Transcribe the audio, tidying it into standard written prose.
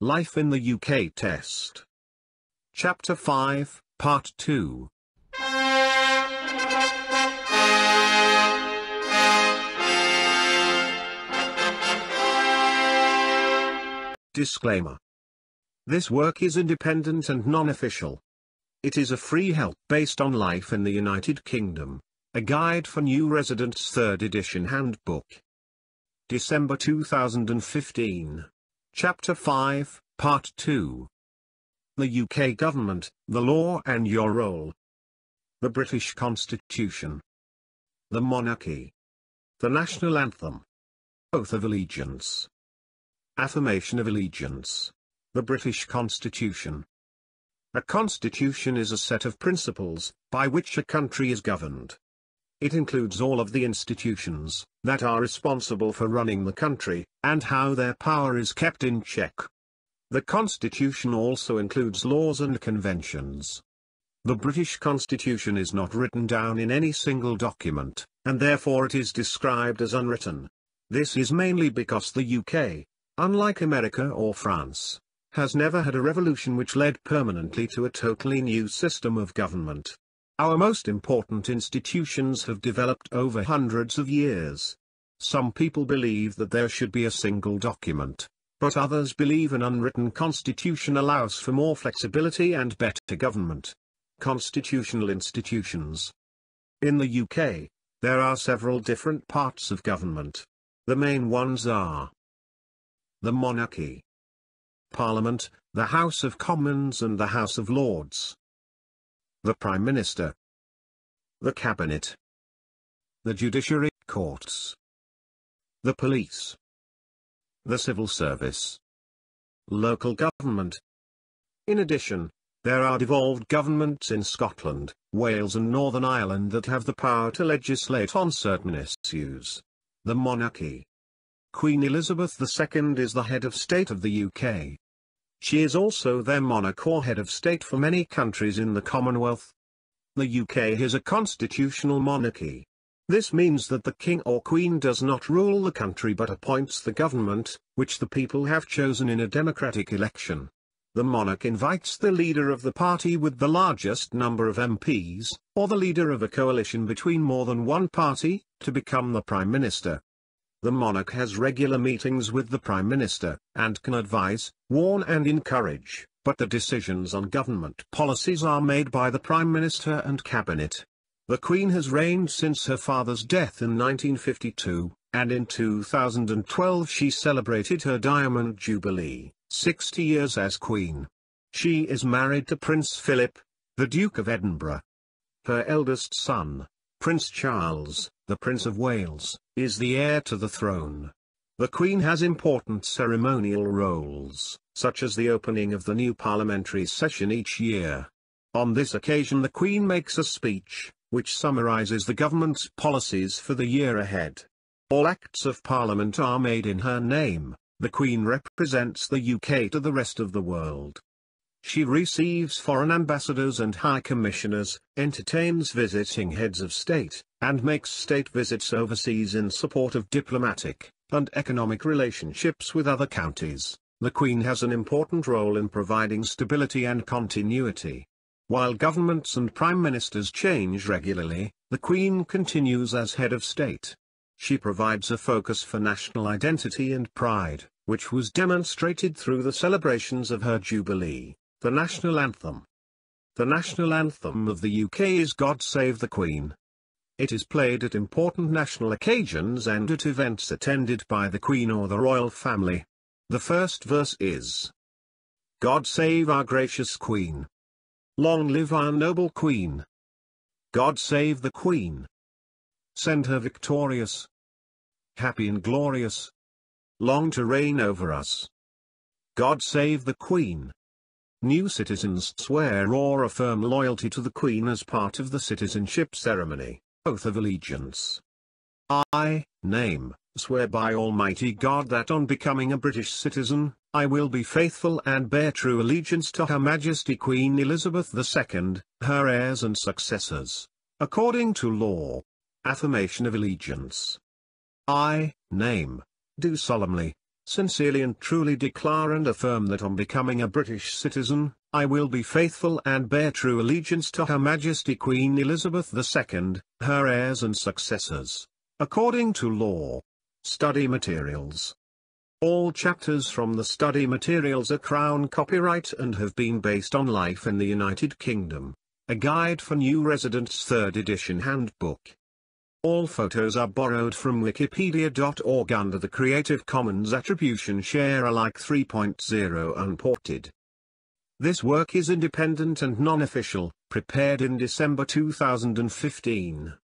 Life in the UK Test. Chapter 5, Part 2. Disclaimer. This work is independent and non-official. It is a free help based on life in the United Kingdom, a guide for new residents, 3rd edition handbook. December 2015. Chapter 5, Part 2. The UK Government, the Law and Your Role. The British Constitution. The Monarchy. The National Anthem. Oath of Allegiance. Affirmation of Allegiance. The British Constitution. A constitution is a set of principles, by which a country is governed. It includes all of the institutions that are responsible for running the country, and how their power is kept in check. The Constitution also includes laws and conventions. The British Constitution is not written down in any single document, and therefore it is described as unwritten. This is mainly because the UK, unlike America or France, has never had a revolution which led permanently to a totally new system of government. Our most important institutions have developed over hundreds of years. Some people believe that there should be a single document, but others believe an unwritten constitution allows for more flexibility and better government. Constitutional institutions. In the UK, there are several different parts of government. The main ones are the monarchy, Parliament, the House of Commons and the House of Lords, the Prime Minister, the Cabinet, the Judiciary Courts, the Police, the Civil Service, local government. In addition, there are devolved governments in Scotland, Wales and Northern Ireland that have the power to legislate on certain issues. The monarchy. Queen Elizabeth II is the head of state of the UK. She is also their monarch or head of state for many countries in the Commonwealth. The UK is a constitutional monarchy. This means that the king or queen does not rule the country but appoints the government, which the people have chosen in a democratic election. The monarch invites the leader of the party with the largest number of MPs, or the leader of a coalition between more than one party, to become the Prime Minister. The monarch has regular meetings with the Prime Minister, and can advise, warn and encourage, but the decisions on government policies are made by the Prime Minister and Cabinet. The Queen has reigned since her father's death in 1952, and in 2012 she celebrated her Diamond Jubilee, 60 years as Queen. She is married to Prince Philip, the Duke of Edinburgh. Her eldest son, Prince Charles, the Prince of Wales, is the heir to the throne. The Queen has important ceremonial roles, such as the opening of the new parliamentary session each year. On this occasion the Queen makes a speech, which summarises the government's policies for the year ahead. All acts of Parliament are made in her name. The Queen represents the UK to the rest of the world. She receives foreign ambassadors and high commissioners, entertains visiting heads of state, and makes state visits overseas in support of diplomatic and economic relationships with other countries. The Queen has an important role in providing stability and continuity. While governments and prime ministers change regularly, the Queen continues as head of state. She provides a focus for national identity and pride, which was demonstrated through the celebrations of her Jubilee. The National Anthem. The National Anthem of the UK is God Save the Queen. It is played at important national occasions and at events attended by the Queen or the royal family. The first verse is, God save our gracious Queen. Long live our noble Queen. God save the Queen. Send her victorious, happy and glorious, long to reign over us. God save the Queen. New citizens swear or affirm loyalty to the Queen as part of the citizenship ceremony. Oath of Allegiance. I, name, swear by Almighty God that on becoming a British citizen, I will be faithful and bear true allegiance to Her Majesty Queen Elizabeth II, her heirs and successors, according to law. Affirmation of Allegiance. I, name, do solemnly sincerely and truly declare and affirm that on becoming a British citizen, I will be faithful and bear true allegiance to Her Majesty Queen Elizabeth II, her heirs and successors, according to law. Study materials. All chapters from the study materials are Crown copyright and have been based on Life in the United Kingdom, a guide for new residents 3rd edition handbook. All photos are borrowed from wikipedia.org under the Creative Commons Attribution Share Alike 3.0 unported. This work is independent and non-official, prepared in December 2015.